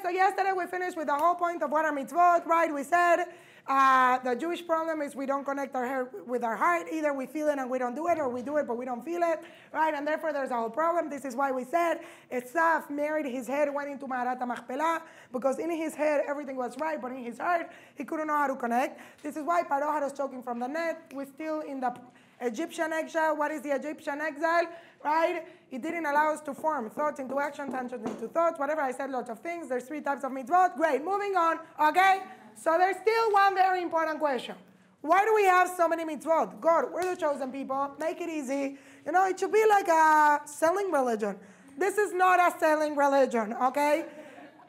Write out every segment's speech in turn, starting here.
so yesterday we finished with the whole point of what are mitzvot, right? We said the Jewish problem is we don't connect our hair with our heart. Either we feel it and we don't do it, or we do it but we don't feel it, right? And therefore there's a whole problem. This is why we said Esaf married his head, went into Ma'arat HaMachpelah, because in his head everything was right, but in his heart he couldn't know how to connect. This is why Paro had us choking from the net. We're still in the Egyptian exile. What is the Egyptian exile? Right? It didn't allow us to form thoughts into actions, actions into thoughts, whatever. I said lots of things. There's 3 types of mitzvot. Great. Moving on. Okay? So there's still one very important question. Why do we have so many mitzvot? God, we're the chosen people. Make it easy. You know, it should be like a selling religion. This is not a selling religion, okay?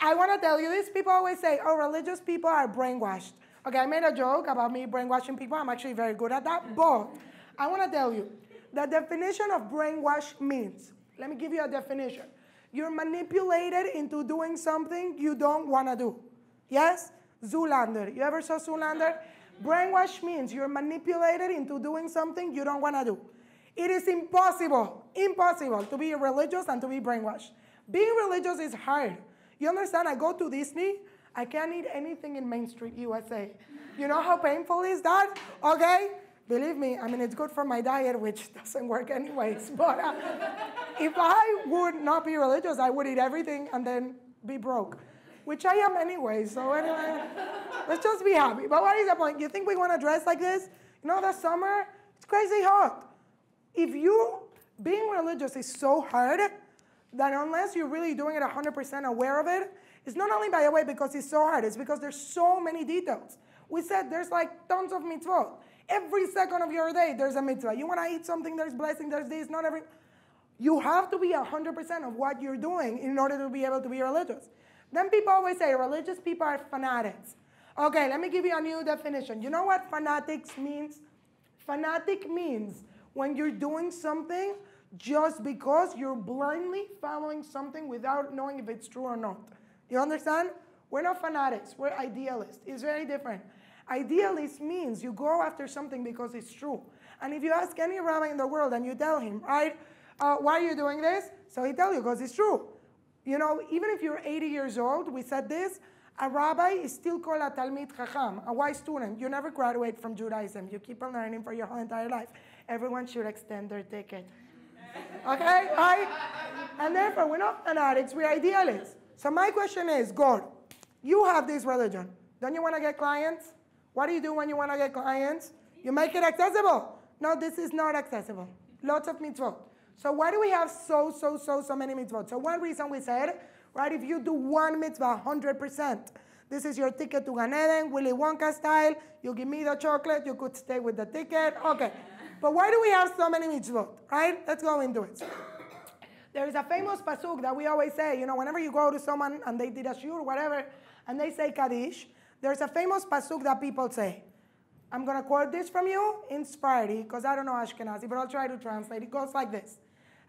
I want to tell you this. People always say, oh, religious people are brainwashed. Okay, I made a joke about me brainwashing people. I'm actually very good at that. But I want to tell you, the definition of brainwash means, let me give you a definition. You're manipulated into doing something you don't want to do. Yes? Zoolander. You ever saw Zoolander? Brainwash means you're manipulated into doing something you don't want to do. It is impossible to be religious and to be brainwashed. Being religious is hard. You understand? I go to Disney, I can't eat anything in Main Street, USA. You know how painful is that? Okay? Believe me, I mean, it's good for my diet, which doesn't work anyways. But if I would not be religious, I would eat everything and then be broke, which I am anyway. So anyway, let's just be happy. But what is the point? You think we want to dress like this? You know, the summer, it's crazy hot. Being religious is so hard that unless you're really doing it 100% aware of it, it's not only, by the way, because it's so hard, it's because there's so many details. We said there's like tons of mitzvot. Every second of your day, there's a mitzvah. You want to eat something, there's blessing, there's this, not every... You have to be 100% of what you're doing in order to be able to be religious. Then people always say religious people are fanatics. Okay, let me give you a new definition. You know what fanatics means? Fanatic means when you're doing something just because you're blindly following something without knowing if it's true or not. You understand? We're not fanatics, we're idealists. It's very different. Idealist means you go after something because it's true. And if you ask any rabbi in the world and you tell him, right, why are you doing this? So he tells you because it's true. You know, even if you're 80 years old, we said this, a rabbi is still called a Talmid Chacham, a wise student. You never graduate from Judaism. You keep on learning for your whole entire life. Everyone should extend their ticket. Okay, right? And therefore, we're not fanatics, we're idealists. So my question is, God, you have this religion. Don't you want to get clients? What do you do when you want to get clients? You make it accessible. No, this is not accessible. Lots of mitzvot. So why do we have so many mitzvot? So one reason we said, right, if you do one mitzvah 100%, this is your ticket to Gan Eden, Willy Wonka style. You give me the chocolate, you could stay with the ticket. Okay. But why do we have so many mitzvot, right? Let's go into it. There is a famous pasuk that we always say, you know, whenever you go to someone and they did a shiur or whatever, and they say Kaddish, there's a famous pasuk that people say. I'm going to quote this from you in Sephardi, because I don't know Ashkenazi, but I'll try to translate. It goes like this.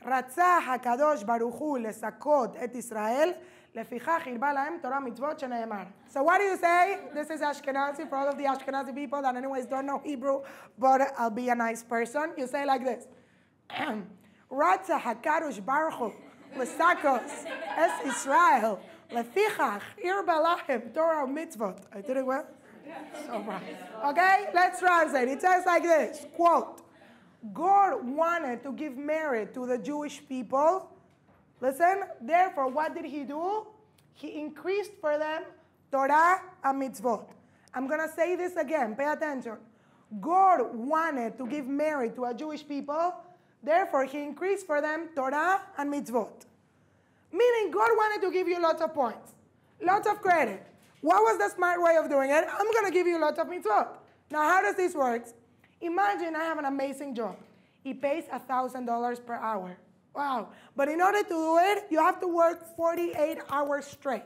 Ratzah HaKadosh Baruch Hu lesakot et Israel, lefichach hirba lahem Torah mitzvot shene'emar. So what do you say? This is Ashkenazi for all of the Ashkenazi people that anyways don't know Hebrew, but I'll be a nice person. You say like this. Ratzah HaKadosh Baruch Hu lesakot et Israel, lefichach hirba lahem Torah mitzvot. I did it well? So right. Okay, let's translate. It says like this, quote, God wanted to give merit to the Jewish people. Listen, therefore, what did he do? He increased for them Torah and mitzvot. I'm going to say this again. Pay attention. God wanted to give merit to a Jewish people. Therefore, he increased for them Torah and mitzvot. Meaning, God wanted to give you lots of points, lots of credit. What was the smart way of doing it? I'm going to give you lots of mitzvot. Now, how does this work? Imagine I have an amazing job. It pays $1,000 per hour. Wow. But in order to do it, you have to work 48 hours straight.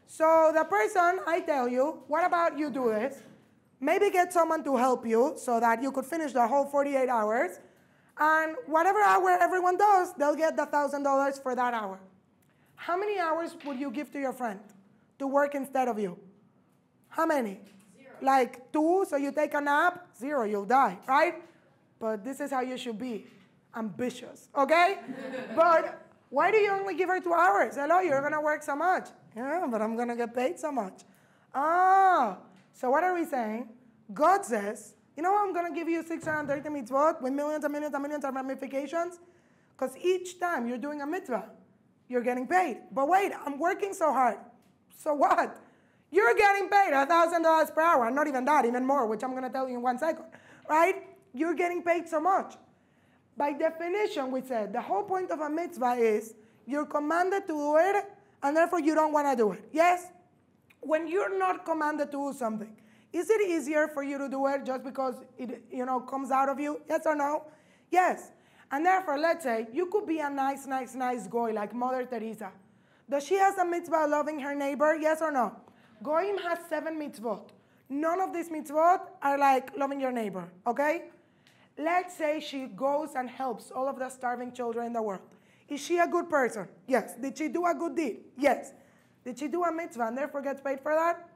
So the person, I tell you, what about you do this? Maybe get someone to help you so that you could finish the whole 48 hours. And whatever hour everyone does, they'll get the $1,000 for that hour. How many hours would you give to your friend to work instead of you? How many? 0. Like 2, so you take a nap? 0, you'll die, right? But this is how you should be. Ambitious, okay? But why do you only give her 2 hours? Hello, you're going to work so much. Yeah, but I'm going to get paid so much. Ah, so what are we saying? God says, you know what, I'm going to give you 630 mitzvot with millions and millions and millions of ramifications? Because each time you're doing a mitzvah, you're getting paid. But wait, I'm working so hard. So what? You're getting paid $1,000 per hour. Not even that, even more, which I'm going to tell you in 1 second. Right? You're getting paid so much. By definition, we said, the whole point of a mitzvah is you're commanded to do it, and therefore you don't want to do it. Yes? When you're not commanded to do something, is it easier for you to do it just because it comes out of you? Yes or no? Yes. And therefore, let's say you could be a nice goy like Mother Teresa. Does she have a mitzvah of loving her neighbor? Yes or no? Goyim has 7 mitzvot. None of these mitzvot are like loving your neighbor, okay? Let's say she goes and helps all of the starving children in the world. Is she a good person? Yes. Did she do a good deed? Yes. Did she do a mitzvah and therefore gets paid for that?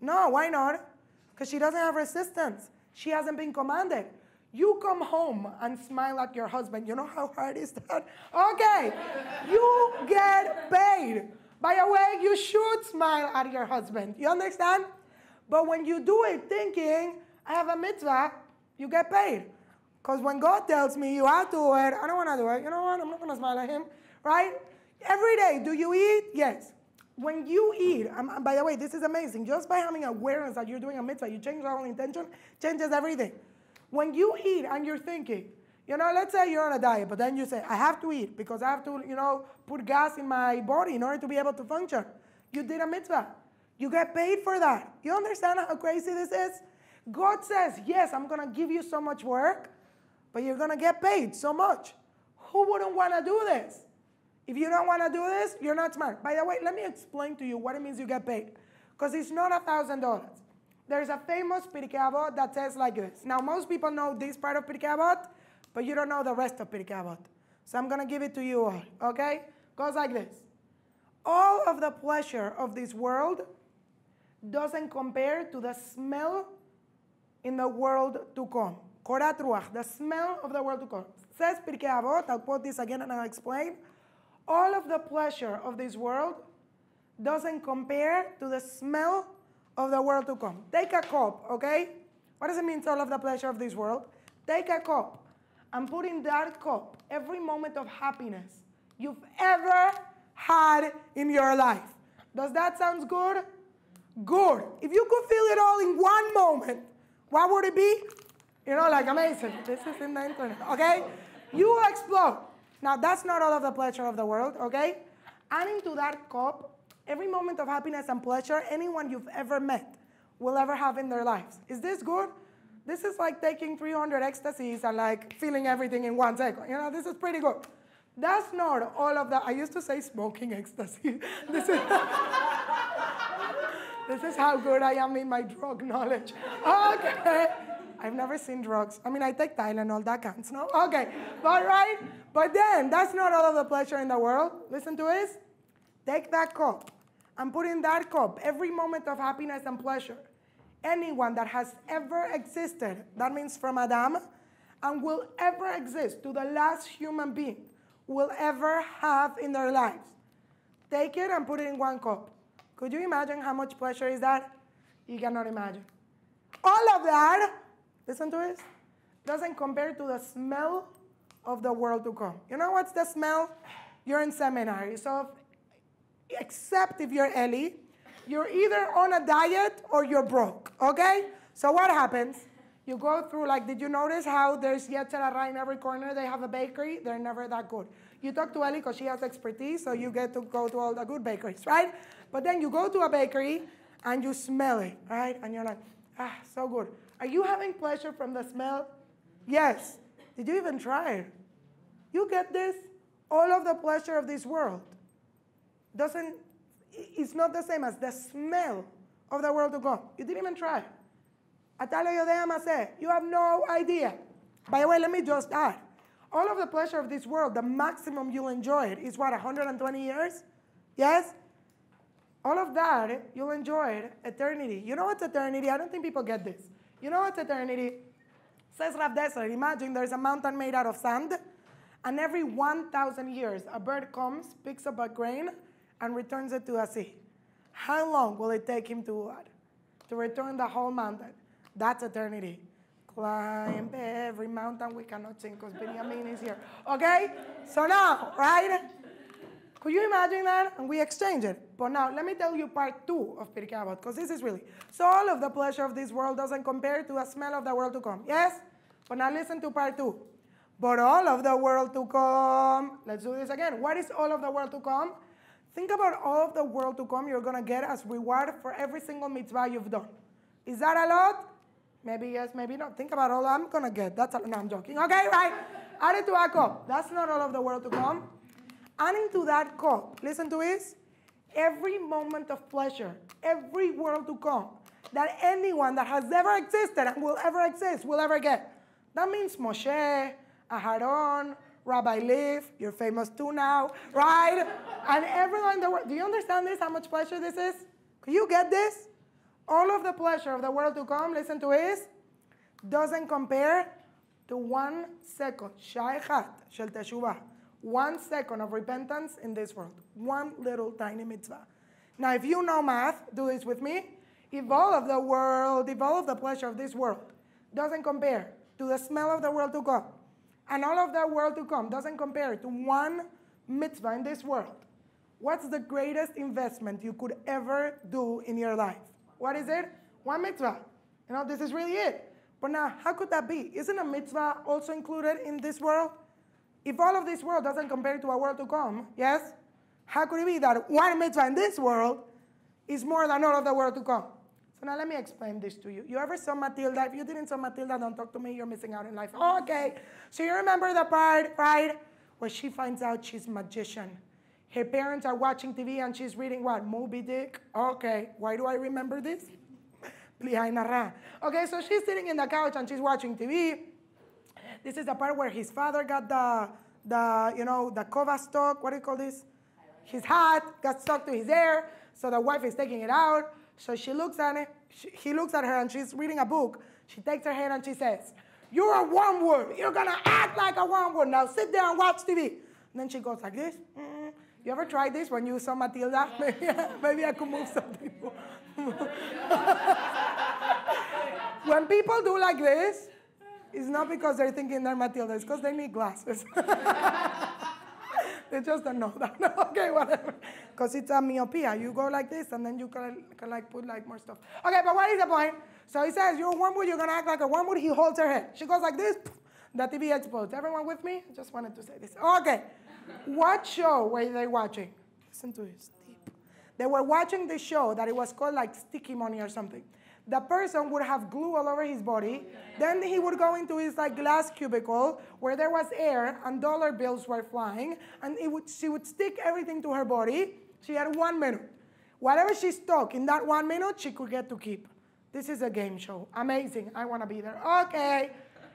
No, why not? Because she doesn't have resistance. She hasn't been commanded. You come home and smile at your husband. You know how hard is that? Okay, you get paid. By the way, you should smile at your husband. You understand? But when you do it thinking, I have a mitzvah, you get paid. Because when God tells me you have to do it, I don't want to do it. You know what? I'm not going to smile at him. Right? Every day, do you eat? Yes. When you eat, by the way, this is amazing. Just by having awareness that you're doing a mitzvah, you change your whole intention, changes everything. When you eat and you're thinking, let's say you're on a diet, but then you say, I have to eat because I have to, put gas in my body in order to be able to function. You did a mitzvah. You get paid for that. You understand how crazy this is? God says, yes, I'm going to give you so much work, but you're going to get paid so much. Who wouldn't want to do this? If you don't want to do this, you're not smart. By the way, let me explain to you what it means you get paid. Because it's not $1,000. There's a famous Pirkei Avot that says like this. Now, most people know this part of Pirkei Avot, but you don't know the rest of Pirkei Avot. So I'm going to give it to you all, okay? Goes like this. All of the pleasure of this world doesn't compare to the smell in the world to come. Korat Ruach, the smell of the world to come. Says Pirkei Avot, I'll quote this again and I'll explain. All of the pleasure of this world doesn't compare to the smell of the world to come. Take a cup, okay? What does it mean, all of the pleasure of this world? Take a cup and put in that cup every moment of happiness you've ever had in your life. Does that sound good? Good. If you could feel it all in one moment, what would it be? Like amazing. This is in the internet, okay? You will explode. Now, that's not all of the pleasure of the world, okay? Adding to that cup every moment of happiness and pleasure anyone you've ever met will ever have in their lives. Is this good? This is like taking 300 ecstasies and like feeling everything in 1 second. This is pretty good. That's not all of that. I used to say smoking ecstasy. This is how good I am in my drug knowledge. Okay. I've never seen drugs. I take Tylenol, that counts, no? Okay, but then, that's not all of the pleasure in the world. Listen to this. Take that cup and put in that cup every moment of happiness and pleasure anyone that has ever existed, that means from Adam, and will ever exist to the last human being, will ever have in their lives. Take it and put it in one cup. Could you imagine how much pleasure is that? You cannot imagine. All of that, listen to this, doesn't compare to the smell of the world to come. You know what's the smell? You're in seminary. So except if you're Ellie, you're either on a diet or you're broke, okay? So what happens? You go through, did you notice how there's Yetzirah in every corner? They have a bakery. They're never that good. You talk to Ellie because she has expertise, so you get to go to all the good bakeries, right? But then you go to a bakery and you smell it, right? And you're like, so good. Are you having pleasure from the smell? Yes. Did you even try it? You get this? All of the pleasure of this world it's not the same as the smell of the world to come. You didn't even try. You have no idea. By the way, let me just add. All of the pleasure of this world, the maximum you'll enjoy it is what, 120 years? Yes? All of that, you'll enjoy it eternity. You know what's eternity? I don't think people get this. You know what's eternity? Says Rav Desert, imagine there's a mountain made out of sand, and every 1,000 years, a bird comes, picks up a grain, and returns it to the sea. How long will it take him to what? To return the whole mountain? That's eternity. Climb every mountain. We cannot sing because Benjamin is here. Okay? So now, right? Could you imagine that? And we exchange it. But now, let me tell you part 2 of Pirkei Avot, because this is really. So all of the pleasure of this world doesn't compare to the smell of the world to come. Yes? But now listen to part 2. But all of the world to come. Let's do this again. What is all of the world to come? Think about all of the world to come you're going to get as reward for every single mitzvah you've done. Is that a lot? Maybe yes, maybe not. Think about all I'm going to get. That's no, I'm joking. Okay, right? Add it to a cup. That's not all of the world to come. Adding to that cup, listen to this, every moment of pleasure, every world to come that anyone that has ever existed and will ever exist will ever get. That means Moshe, Aharon, Rabbi Lev, you're famous too now, right? And everyone in the world. Do you understand this, how much pleasure this is? Can you get this? All of the pleasure of the world to come, listen to this, doesn't compare to 1 second, shai echat shel teshuvah, 1 second of repentance in this world. One little tiny mitzvah. Now, if you know math, do this with me. If all of the pleasure of this world doesn't compare to the smell of the world to come, and all of the world to come doesn't compare to 1 mitzvah in this world, what's the greatest investment you could ever do in your life? What is it? 1 mitzvah. You know, this is really it. But now, how could that be? Isn't a mitzvah also included in this world? If all of this world doesn't compare to a world to come, yes? How could it be that 1 mitzvah in this world is more than all of the world to come? So now let me explain this to you. You ever saw Matilda? If you didn't saw Matilda, don't talk to me. You're missing out in life. Okay. So you remember the part, right, where she finds out she's a magician. Her parents are watching TV and she's reading what? Moby Dick? Okay. Why do I remember this? Okay, so she's sitting in the couch and she's watching TV. This is the part where his father got the kova stuck. What do you call this? His hat got stuck to his hair. So the wife is taking it out. So she looks at it. He looks at her and she's reading a book. She takes her hand and she says, "You're a wormwood. You're going to act like a wormwood. Now sit there and watch TV." And then she goes like this. You ever tried this when you saw Matilda? Maybe I could move something. When people do like this, it's not because they're thinking they're Matilda. It's because they need glasses. They just don't know that. Okay, whatever. Because it's a myopia. You go like this, and then you can like put like more stuff. Okay, but what is the point? So he says, "You're a wormwood. You're gonna act like a wormwood." He holds her head. She goes like this. The TV explodes. Everyone with me? I just wanted to say this. Okay. What show were they watching? Listen to this. Deep. They were watching this show that it was called like Sticky Money or something. The person would have glue all over his body. Then he would go into his like glass cubicle where there was air and dollar bills were flying. And she would stick everything to her body. She had 1 minute. Whatever she stuck in that 1 minute, she could get to keep. This is a game show. Amazing. I want to be there. Okay.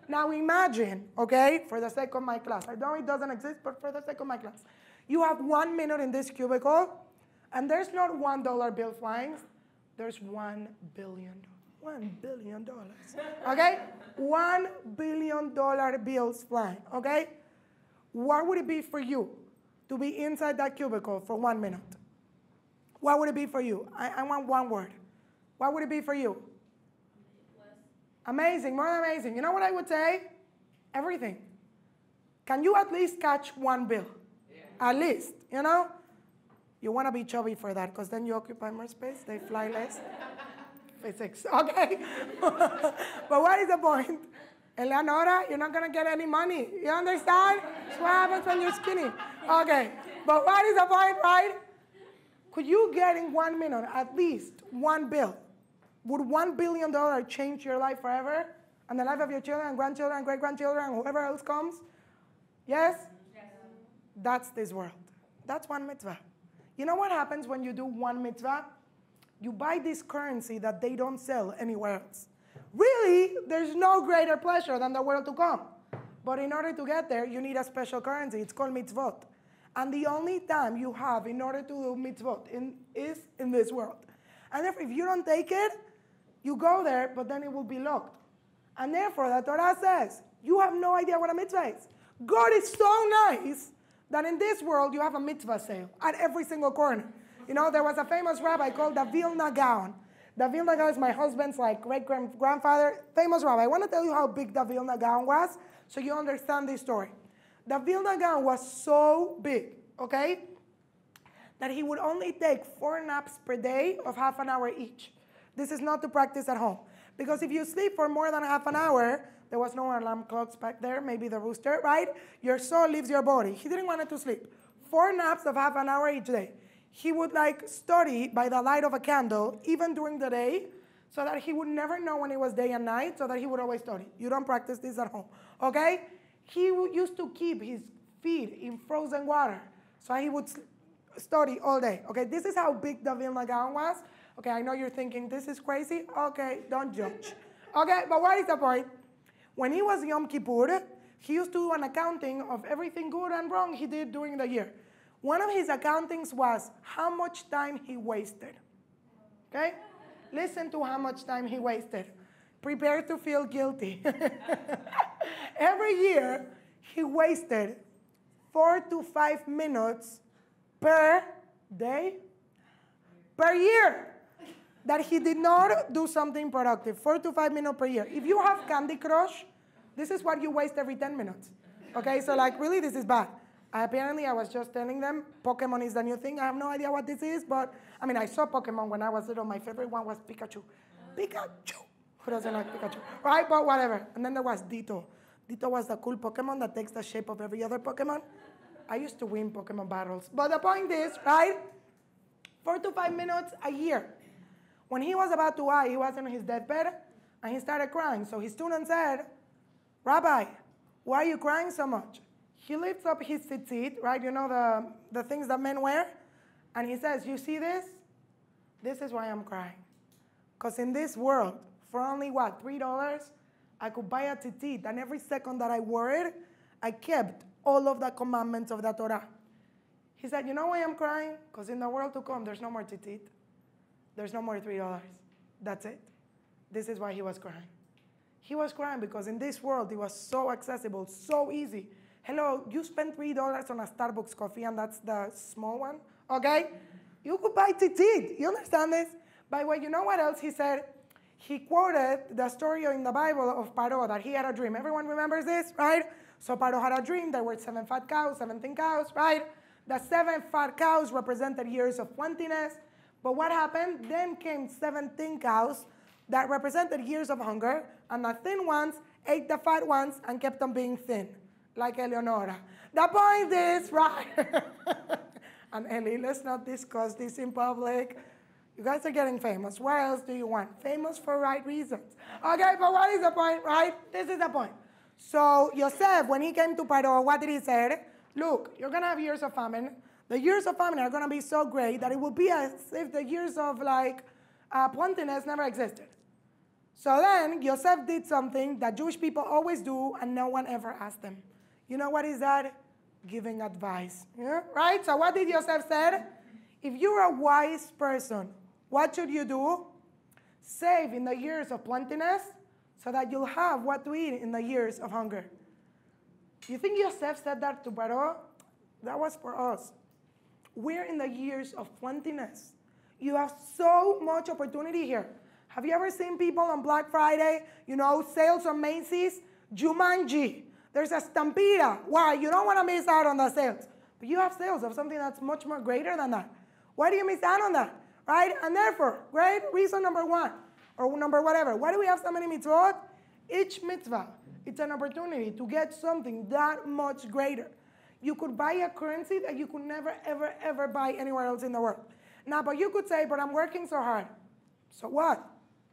Now imagine, okay, for the sake of my class. I know it doesn't exist, but for the sake of my class. You have 1 minute in this cubicle, and there's not $1 bill flying. There's $1 billion. $1 billion. Okay? $1 billion bills flying. Okay? What would it be for you to be inside that cubicle for 1 minute? What would it be for you? I want one word. What would it be for you? Amazing, more than amazing. You know what I would say? Everything. Can you at least catch 1 bill? Yeah. At least, you know? You want to be chubby for that because then you occupy more space. They fly less. Physics, okay? But what is the point? Eleonora, you're not going to get any money. You understand? That's what happens when you're skinny. Okay, but what is the point, right? Could you get in 1 minute at least 1 bill? Would $1 billion change your life forever? And the life of your children and grandchildren and great-grandchildren and whoever else comes? Yes? Yes? That's this world. That's 1 mitzvah. You know what happens when you do 1 mitzvah? You buy this currency that they don't sell anywhere else. Really, there's no greater pleasure than the world to come. But in order to get there, you need a special currency. It's called mitzvot. And the only time you have in order to do mitzvot is in this world. And therefore, if you don't take it, you go there, but then it will be locked. And therefore, the Torah says, you have no idea what a mitzvah is. God is so nice that in this world, you have a mitzvah sale at every single corner. You know, there was a famous rabbi called the Vilna Gaon. The Vilna Gaon is my husband's like great-grandfather, famous rabbi. I want to tell you how big the Vilna Gaon was so you understand this story. The Vilna Gaon was so big, okay, that he would only take 4 naps per day of half an hour each. This is not to practice at home. Because if you sleep for more than half an hour, there was no alarm clocks back there, maybe the rooster, right? Your soul leaves your body. He didn't want it to sleep. 4 naps of half an hour each day. He would like study by the light of a candle, even during the day, so that he would never know when it was day and night, so that he would always study. You don't practice this at home, okay? He used to keep his feet in frozen water, so he would study all day, okay? This is how big the Vilna Gaon was. Okay, I know you're thinking, this is crazy. Okay, don't judge. Okay, but what is the point? When he was Yom Kippur, he used to do an accounting of everything good and wrong he did during the year. One of his accountings was how much time he wasted. Okay? Listen to how much time he wasted. Prepare to feel guilty. Every year, he wasted 4 to 5 minutes per day, per year, that he did not do something productive. 4 to 5 minutes per year. If you have Candy Crush, this is what you waste every 10 minutes. Okay, so like really this is bad. Apparently I was just telling them Pokemon is the new thing. I have no idea what this is, but I mean I saw Pokemon when I was little. My favorite one was Pikachu. Pikachu. Who doesn't like Pikachu? Right, but whatever. And then there was Ditto. Ditto was the cool Pokemon that takes the shape of every other Pokemon. I used to win Pokemon battles. But the point is, right, 4 to 5 minutes a year. When he was about to die, he was on his deathbed, and he started crying. So his student said, Rabbi, why are you crying so much? He lifts up his tzitzit, right? You know the things that men wear? And he says, you see this? This is why I'm crying. Because in this world, for only, what, $3, I could buy a tzitzit. And every second that I wore it, I kept all of the commandments of the Torah. He said, you know why I'm crying? Because in the world to come, there's no more tzitzit. There's no more $3. That's it. This is why he was crying. He was crying because in this world, it was so accessible, so easy. Hello, you spend $3 on a Starbucks coffee, and that's the small one, okay? You could buy tzitzit. You understand this? By the way, you know what else he said? He quoted the story in the Bible of Paro, that he had a dream. Everyone remembers this, right? So Paro had a dream. There were 7 fat cows, 17 cows, right? The 7 fat cows represented years of plentiness. But what happened? Then came 17 cows that represented years of hunger, and the thin ones ate the fat ones and kept on being thin, like Eleonora. The point is, right? And Eli, let's not discuss this in public. You guys are getting famous. What else do you want? Famous for right reasons. Okay, but what is the point, right? This is the point. So Yosef, when he came to Paro, what did he say? Look, you're going to have years of famine. The years of famine are going to be so great that it will be as if the years of plentiness never existed. So then Yosef did something that Jewish people always do and no one ever asked them. You know what is that? Giving advice. Yeah? Right? So what did Yosef say? If you're a wise person, what should you do? Save in the years of plentiness so that you'll have what to eat in the years of hunger. You think Yosef said that to Paro? That was for us. We're in the years of plentiness. You have so much opportunity here. Have you ever seen people on Black Friday, sales on Macy's? Jumanji. There's a stampede. Why? You don't want to miss out on the sales. But you have sales of something that's much more greater than that. Why do you miss out on that? Right? And therefore, great reason number 1, or number whatever. Why do we have so many mitzvot? Each mitzvah, it's an opportunity to get something that much greater. You could buy a currency that you could never, ever, ever buy anywhere else in the world. Now, but you could say, but I'm working so hard. So what?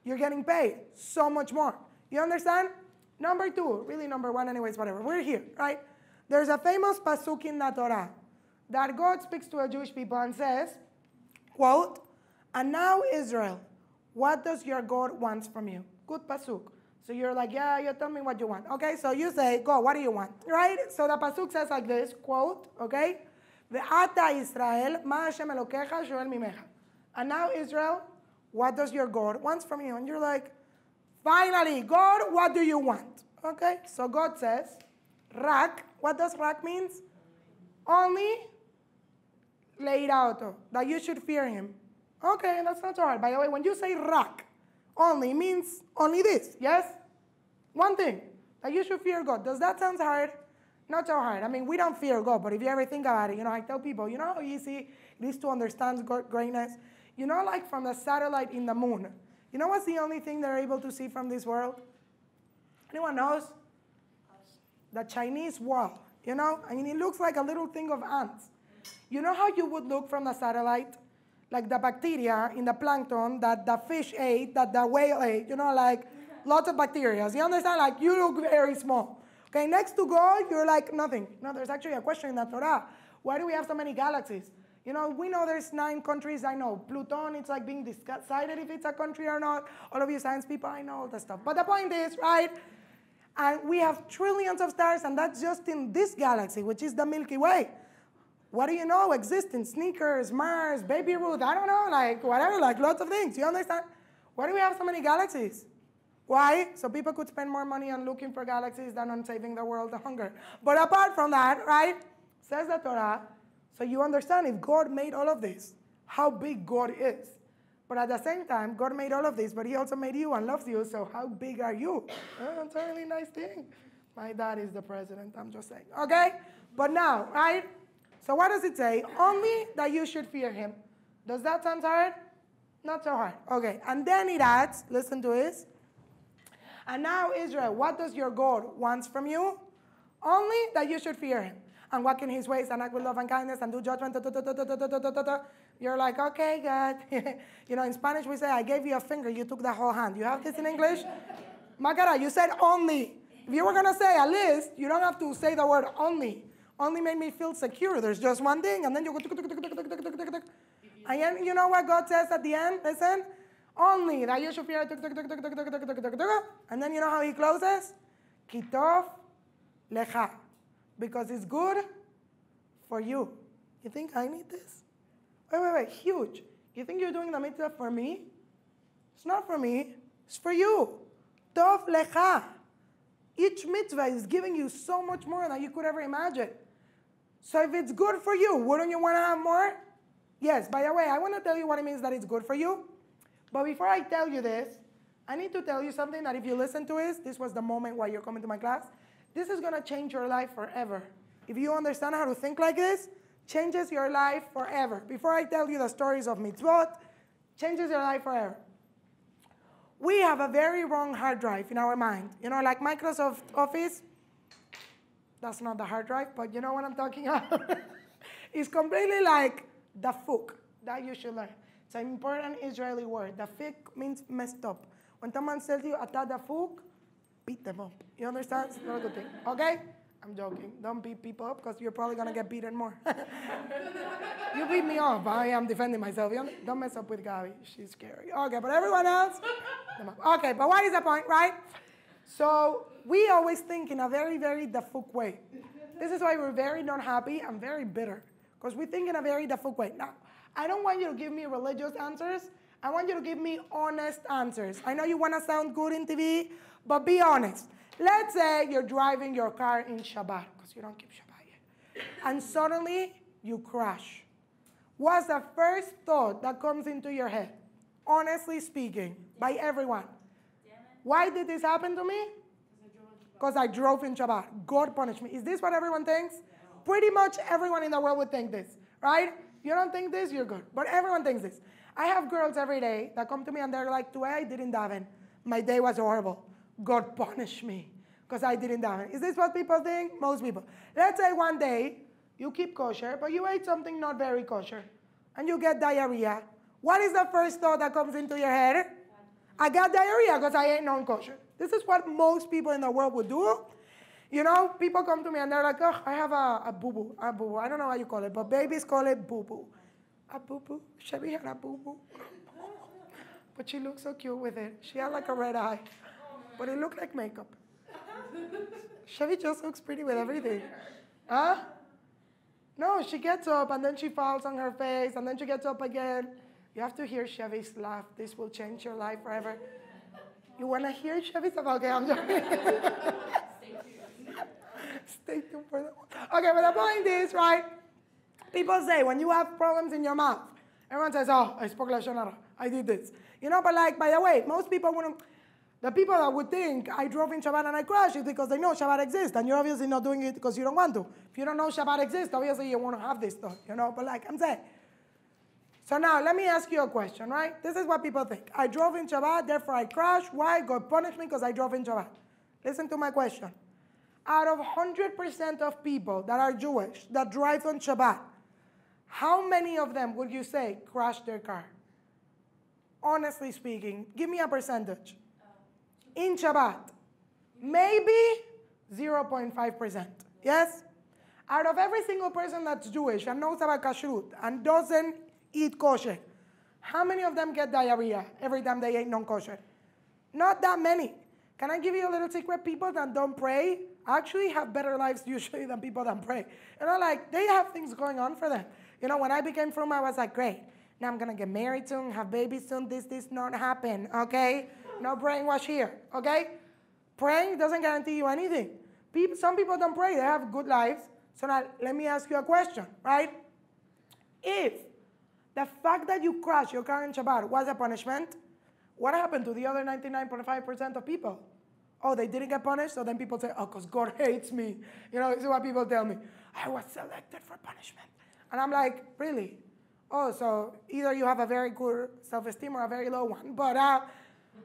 You're getting paid so much more. You understand? Number 2, really number 1 anyways, whatever. We're here, right? There's a famous pasuk in the Torah that God speaks to a Jewish people and says, quote, and now Israel, what does your God want from you? Good pasuk. So you're like, yeah, you tell me what you want. Okay, so you say, God, what do you want? Right? So the pasuk says like this, quote, okay, Ve'ata Israel, ma Hashem Elokecha shoel mimecha. And now Israel, what does your God want from you? And you're like, finally, God, what do you want? Okay, so God says, rak. What does rak means? Only leirauto, that you should fear him. Okay, that's not so hard. By the way, when you say rak, only means only this, yes? One thing, that you should fear God. Does that sound hard? Not so hard. I mean, we don't fear God, but if you ever think about it, I tell people, you know how easy it is to understand God greatness? Like from the satellite in the moon. You know what's the only thing they're able to see from this world? Anyone knows? The Chinese wall, I mean, it looks like a little thing of ants. You know how you would look from the satellite? Like the bacteria in the plankton that the fish ate, that the whale ate, like lots of bacteria. You understand? Like you look very small. Okay, next to God, you're like nothing. There's actually a question in the Torah. Why do we have so many galaxies? We know there's 9 countries. I know. Pluton, it's like being decided if it's a country or not. All of you science people, I know all that stuff. But the point is, right? And we have trillions of stars, and that's just in this galaxy, which is the Milky Way. What do you know? Existence, sneakers, Mars, Baby Ruth, I don't know, like whatever, like lots of things. You understand? Why do we have so many galaxies? Why? So people could spend more money on looking for galaxies than on saving the world of hunger. But apart from that, right, says the Torah, so you understand if God made all of this, how big God is. But at the same time, God made all of this, but he also made you and loves you, so how big are you? That's a really nice thing. My dad is the president, I'm just saying. Okay? But now, right? So what does it say? Only that you should fear him. Does that sound hard? Not so hard. Okay, and then it adds, listen to this. And now, Israel, what does your God want from you? Only that you should fear him and walk in his ways and act with love and kindness and do judgment. You're like, okay, God. In Spanish we say, I gave you a finger, you took the whole hand. You have this in English? Macara, you said only. If you were going to say a list, you don't have to say the word only. Only made me feel secure. There's just one thing, and then you go. And then you know what God says at the end? Listen. Only that you should fear. And then you know how he closes? Kitov lecha. Because it's good for you. You think I need this? Wait. Huge. You think you're doing the mitzvah for me? It's not for me. It's for you. Tov lecha. Each mitzvah is giving you so much more than you could ever imagine. So if it's good for you, wouldn't you want to have more? Yes. By the way, I want to tell you what it means that it's good for you. But before I tell you this, I need to tell you something that if you listen to this was the moment why you're coming to my class. This is going to change your life forever. If you understand how to think like this, changes your life forever. Before I tell you the stories of mitzvot, changes your life forever. We have a very wrong hard drive in our mind. Like Microsoft Office, that's not the hard drive, but you know what I'm talking about? It's completely like the fuk that you should learn. It's an important Israeli word. The fuk means messed up. When someone tells you ata the fuk, beat them up. You understand? It's not a good thing. Okay? I'm joking. Don't beat people up because you're probably going to get beaten more. You beat me up. I am defending myself. Don't mess up with Gabi. She's scary. Okay, but everyone else? Okay, but what is the point, right? So we always think in a very, very dafuk way. This is why we're very not happy and very bitter. Because we think in a very dafuk way. Now, I don't want you to give me religious answers. I want you to give me honest answers. I know you want to sound good in TV, but be honest. Let's say you're driving your car in Shabbat, because you don't keep Shabbat yet, and suddenly you crash. What's the first thought that comes into your head? Honestly speaking, by everyone. Why did this happen to me? Because I drove in Shabbat. God punished me. Is this what everyone thinks? Pretty much everyone in the world would think this, right? You don't think this, you're good. But everyone thinks this. I have girls every day that come to me and they're like, today I didn't daven. My day was horrible. God punished me because I didn't daven. Is this what people think? Most people. Let's say one day you keep kosher, but you ate something not very kosher, and you get diarrhea. What is the first thought that comes into your head? I got diarrhea because I ate non-kosher. This is what most people in the world would do. People come to me and they're like, oh, I have a boo-boo. A boo-boo. I don't know how you call it, but babies call it boo-boo. A boo-boo. Chevy had a boo-boo. But she looks so cute with it. She had like a red eye. But it looked like makeup. Chevy just looks pretty with everything. Huh? No, she gets up and then she falls on her face and then she gets up again. You have to hear Chevy's laugh. This will change your life forever. You want to hear Chevy's laugh? Okay, I'm joking. Stay tuned for that one. Okay, but the point is, right? People say when you have problems in your mouth, everyone says, oh, I spoke Lashon Hara. I did this. You know, but like, by the way, most people wouldn't, the people that would think I drove in Shabbat and I crashed is because they know Shabbat exists, and you're obviously not doing it because you don't want to. If you don't know Shabbat exists, obviously you want to have this thought, you know, but like I'm saying. So now, let me ask you a question, right? This is what people think. I drove in Shabbat, therefore I crashed. Why? God punished me because I drove in Shabbat. Listen to my question. Out of 100% of people that are Jewish that drive on Shabbat, how many of them would you say crashed their car? Honestly speaking, give me a percentage. In Shabbat, maybe 0.5%. Yes? Out of every single person that's Jewish and knows about kashrut and doesn't eat kosher, how many of them get diarrhea every time they eat non-kosher? Not that many. Can I give you a little secret? People that don't pray actually have better lives usually than people that pray. You know, like, they have things going on for them. You know, when I became frum, I was like, great. Now I'm going to get married soon, have babies soon. This not happen, okay? No brainwash here, okay? Praying doesn't guarantee you anything. Some people don't pray. They have good lives. So now let me ask you a question, right? If the fact that you crashed your car in Shabbat was a punishment, what happened to the other 99.5% of people? Oh, they didn't get punished? So then people say, oh, because God hates me. You know, this is what people tell me. I was selected for punishment. And I'm like, really? Oh, so either you have a very good self-esteem or a very low one. But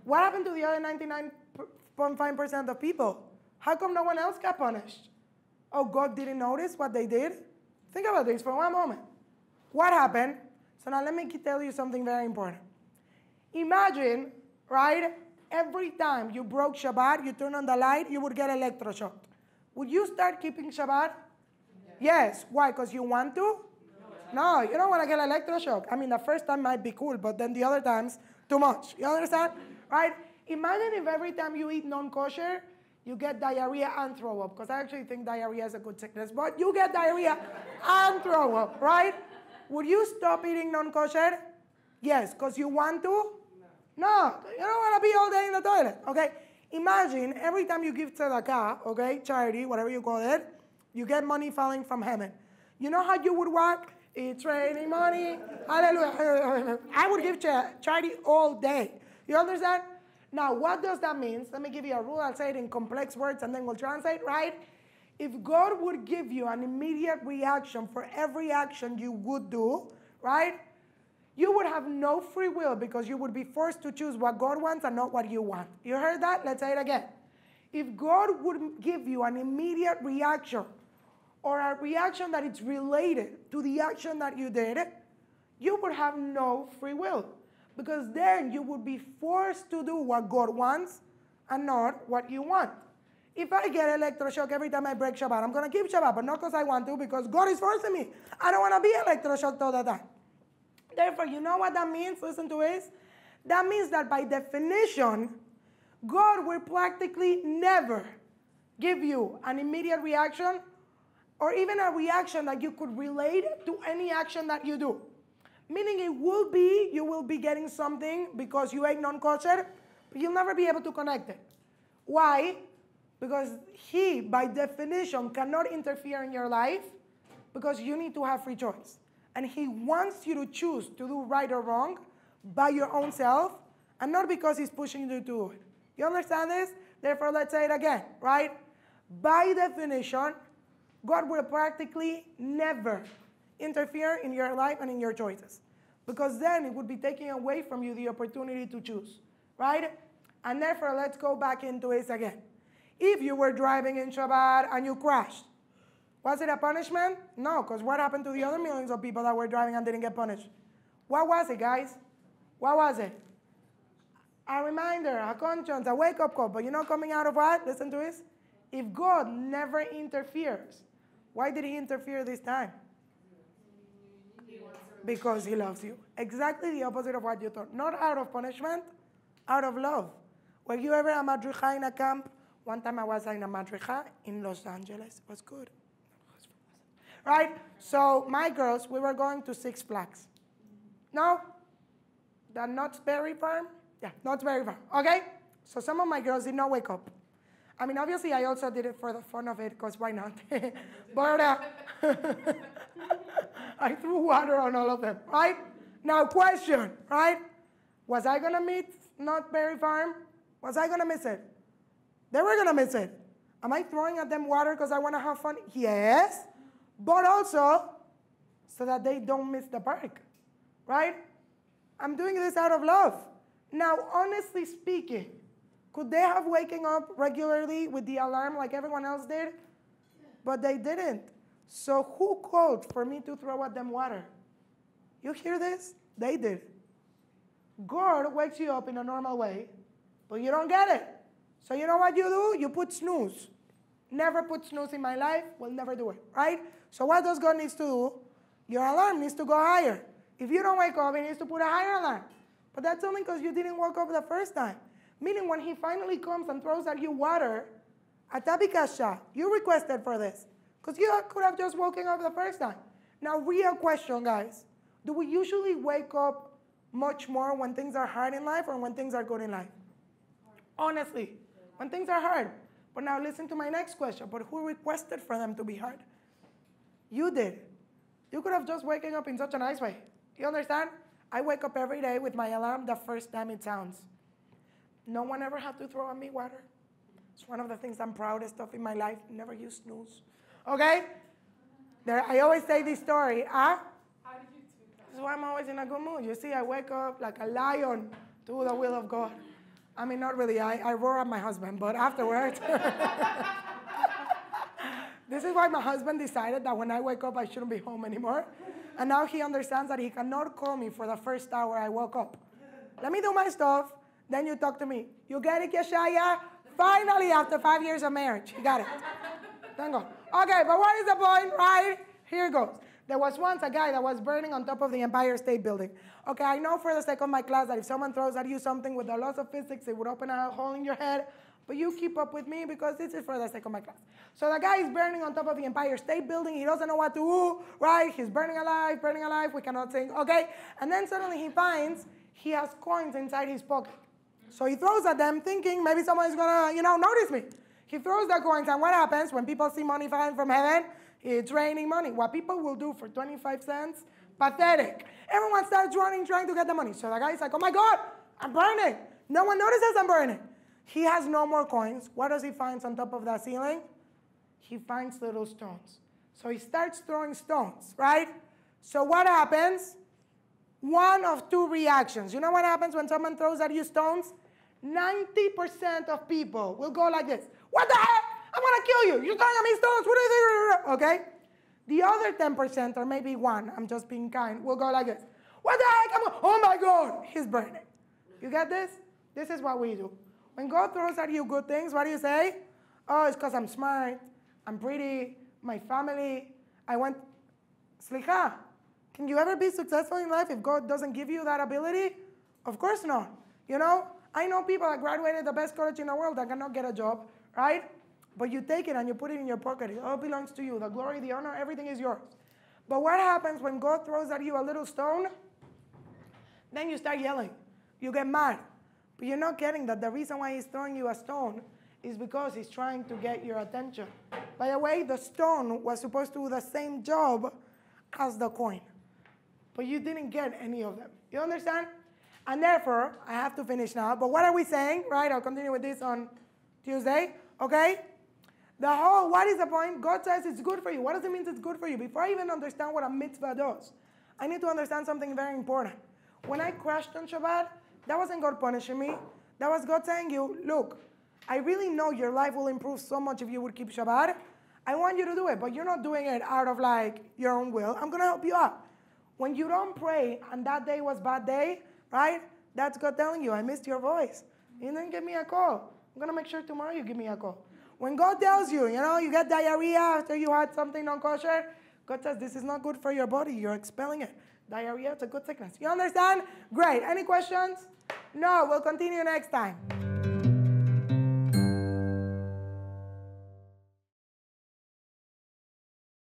what happened to the other 99.5% of people? How come no one else got punished? Oh, God didn't notice what they did? Think about this for one moment. What happened? So now let me tell you something very important. Imagine, right, every time you broke Shabbat, you turn on the light, you would get electroshocked. Would you start keeping Shabbat? Yes. Why? Because you want to? No, you don't want to get electroshock. I mean, the first time might be cool, but then the other times, too much. You understand? Right? Imagine if every time you eat non-kosher, you get diarrhea and throw up. Because I actually think diarrhea is a good sickness. But you get diarrhea and throw up, right? Would you stop eating non-kosher? Yes. Because you want to? No. You don't want to be all day in the toilet, okay? Imagine every time you give tzedakah, okay, charity, whatever you call it, you get money falling from heaven. You know how you would walk? It's raining money. Hallelujah. I would give charity all day. You understand? Now, what does that mean? Let me give you a rule. I'll say it in complex words and then we'll translate, right? If God would give you an immediate reaction for every action you would do, right? You would have no free will because you would be forced to choose what God wants and not what you want. You heard that? Let's say it again. If God would give you an immediate reaction or a reaction that is related to the action that you did, you would have no free will. Because then you would be forced to do what God wants and not what you want. If I get electroshock every time I break Shabbat, I'm going to keep Shabbat, but not because I want to, because God is forcing me. I don't want to be electroshocked all the time. Therefore, you know what that means? Listen to this. That means that by definition, God will practically never give you an immediate reaction or even a reaction that you could relate to any action that you do. Meaning it will be, you will be getting something because you ate non-kosher, but you'll never be able to connect it. Why? Because He, by definition, cannot interfere in your life because you need to have free choice. And He wants you to choose to do right or wrong by your own self and not because He's pushing you to do it. You understand this? Therefore, let's say it again, right? By definition, God will practically never interfere in your life and in your choices. Because then it would be taking away from you the opportunity to choose, right? And therefore, let's go back into this again. If you were driving in Shabbat and you crashed, was it a punishment? No, because what happened to the other millions of people that were driving and didn't get punished? What was it, guys? What was it? A reminder, a conscience, a wake-up call. But you know coming out of what? Listen to this. If God never interferes, why did He interfere this time? Because He loves you. Exactly the opposite of what you thought. Not out of punishment, out of love. Were you ever a madricha in a camp? One time I was in a madricha in Los Angeles. It was good. Right? So my girls, we were going to Six Flags. No? The Knott's Berry Farm? Yeah, Knott's Berry Farm. Okay? So some of my girls did not wake up. I mean, obviously, I also did it for the fun of it, because why not? But, I threw water on all of them, right? Now question, right? Was I going to meet Not Berry Farm? Was I going to miss it? They were going to miss it. Am I throwing at them water because I want to have fun? Yes. But also so that they don't miss the park, right? I'm doing this out of love. Now, honestly speaking, could they have waken up regularly with the alarm like everyone else did? But they didn't. So who called for me to throw at them water? You hear this? They did. God wakes you up in a normal way, but you don't get it. So you know what you do? You put snooze. Never put snooze in my life. Will never do it, right? So what does God needs to do? Your alarm needs to go higher. If you don't wake up, he needs to put a higher alarm. But that's only because you didn't wake up the first time. Meaning when he finally comes and throws at you water, atabikasha, you requested for this. Because you could have just woken up the first time. Now, real question, guys. Do we usually wake up much more when things are hard in life or when things are good in life? Honestly, when things are hard. But now listen to my next question. But who requested for them to be hard? You did. You could have just waken up in such a nice way. You understand? I wake up every day with my alarm the first time it sounds. No one ever had to throw at me water. It's one of the things I'm proudest of in my life. Never use snooze. Okay? I always say this story. How did you do that? That's why I'm always in a good mood. You see, I wake up like a lion to the will of God. I mean, not really. I roar at my husband, but afterwards. This is why my husband decided that when I wake up, I shouldn't be home anymore. And now he understands that he cannot call me for the first hour I woke up. Let me do my stuff, then you talk to me. You get it, Yeshaya? Finally, after 5 years of marriage, you got it. Thank God. Okay, but what is the point, right? Here goes. There was once a guy that was burning on top of the Empire State Building. Okay, I know for the sake of my class that if someone throws at you something with the laws of physics, it would open a hole in your head. But you keep up with me because this is for the sake of my class. So the guy is burning on top of the Empire State Building. He doesn't know what to do, right? He's burning alive, we cannot sing, okay? And then suddenly he finds he has coins inside his pocket. So he throws at them thinking maybe someone is going to, notice me. He throws the coins, and what happens when people see money falling from heaven? It's raining money. What people will do for 25 cents, pathetic. Everyone starts running, trying to get the money. So the guy's like, oh my God, I'm burning. No one notices I'm burning. He has no more coins. What does he find on top of that ceiling? He finds little stones. So he starts throwing stones, right? So what happens? One of two reactions. You know what happens when someone throws at you stones? 90% of people will go like this. What the heck? I'm going to kill you. You're throwing at me stones. What is it? Okay? The other 10%, or maybe one, I'm just being kind, will go like this. What the heck? Oh my God, he's burning. You get this? This is what we do. When God throws at you good things, what do you say? Oh, it's because I'm smart, I'm pretty, my family, I want... Slicha, can you ever be successful in life if God doesn't give you that ability? Of course not. I know people that graduated the best college in the world that cannot get a job, right? But you take it and you put it in your pocket. It all belongs to you. The glory, the honor, everything is yours. But what happens when God throws at you a little stone? Then you start yelling. You get mad. But you're not getting that the reason why he's throwing you a stone is because he's trying to get your attention. By the way, the stone was supposed to do the same job as the coin. But you didn't get any of them. You understand? And therefore, I have to finish now. But what are we saying? Right? I'll continue with this on Tuesday. Okay? What is the point? God says it's good for you. What does it mean it's good for you? Before I even understand what a mitzvah does, I need to understand something very important. When I crashed on Shabbat, that wasn't God punishing me. That was God saying look, I really know your life will improve so much if you would keep Shabbat. I want you to do it, but you're not doing it out of your own will. I'm going to help you out. When you don't pray and that day was bad day, right? That's God telling you, I missed your voice. You didn't give me a call. I'm going to make sure tomorrow you give me a call. When God tells you, you get diarrhea after you had something non-kosher, God says, this is not good for your body. You're expelling it. Diarrhea, it's a good sickness. You understand? Great. Any questions? No, we'll continue next time.